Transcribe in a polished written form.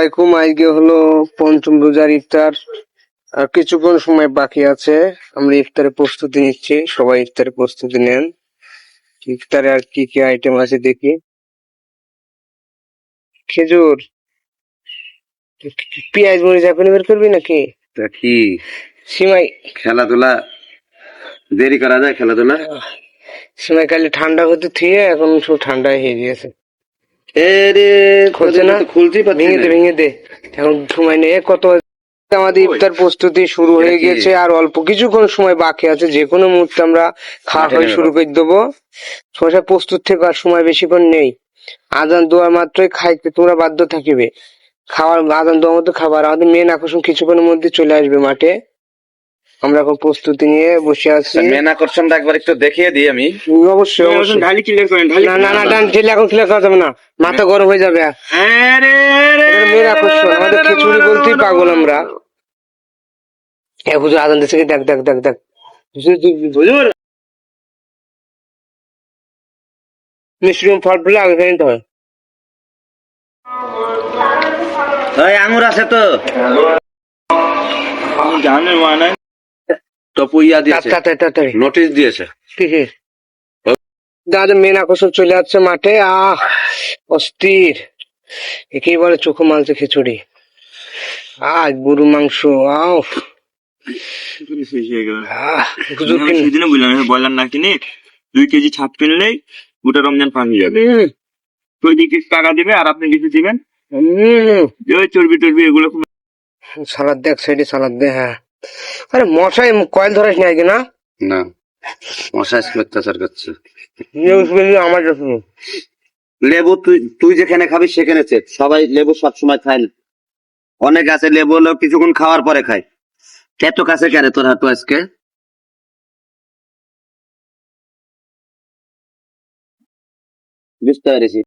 আলাইকুম। আজকে হলো পঞ্চম রোজার ইফতার, আর কিছুক্ষণ সময় বাকি আছে। আমরা ইফতারের প্রস্তুতি নিচ্ছি, সবাই ইফতারের প্রস্তুতি নেন। ইফতারে আর কি কি আইটেম আছে দেখি। খেজুর, পেঁয়াজ মরিচ এখন বের করবি নাকি? তা কি সিমাই, খেলাধুলা দেরি করা যায়? খেলাধুলা সিমাই কালে ঠান্ডা হতে থিয়ে এখন সব ঠান্ডা হয়ে গিয়েছে। রে খুলছে না, খুলতেই পারছি ভেঙে না। দে ভেঙে দে, এখন সময় নেই। কত আমাদের ইফতার প্রস্তুতি শুরু হয়ে গেছে, আর অল্প কিছুক্ষণ সময় বাকি আছে। যে কোনো মুহূর্তে আমরা খাওয়া খাওয়া শুরু করে দেবো। সবাই প্রস্তুত থেকে, আর সময় বেশিক্ষণ নেই। আজান দোয়া মাত্রই খাইতে তোমরা বাধ্য থাকিবে। খাওয়ার আজান দোয়ার মধ্যে খাবার, আমাদের মেন আকর্ষণ কিছুক্ষণের মধ্যে চলে আসবে মাঠে। আমরা এখন প্রস্তুতি নিয়ে বসে আছি। মেন আকর্ষণটা একবার একটু দেখিয়ে দিই আমি। অবশ্যই অবশ্যই। না না না, ডান ঠেলে এখন ক্লিয়ার করা যাবে না, মাথা গরম হয়ে যাবে। মেন আকর্ষণ আমাদের খিচুড়ি বলতেই পাগল আমরা। হুজুর আজান দিচ্ছে কি, দেখ দেখ দেখ দেখ। হুজুর মিষ্টি ফল ফুলে আগে খেয়ে নিতে হয়। আঙুর আছে তো? টপু ইয়া দিয়েছে, তাড়াতাড়ি নোটিশ দিয়েছে। কিসের? দাদা মেন আকর্ষণ চলে যাচ্ছে মাঠে। অস্থির, একেই বলে চোখো মাংসে খিচুড়ি। আজ গরু মাংস। সেদিনও বললাম ব্রয়লার না কিনে 2 কেজি ছাপ কিনলেই গোটা রমজান পার হয়ে যাবে। ওই দিকে টাকা দিবে আর আপনি কিছু দিবেন, ওই চর্বি টর্বি এগুলো সালাদ দেখ, সাইডে সালাদ দে। হ্যাঁ, আরে মশাই কয়েল ধরাস না আগে না। না, মশা অত্যাচার করছে। আমার লেবু তুই তুই যেখানে খাবি সেখানে চেক। সবাই লেবু সবসময় খায় না, অনেক আছে লেবু হলো কিছুক্ষণ খাওয়ার পরে খায়। এত কাছে কেন তোর হাঁটু আজকে? বুঝতে পেরেছি।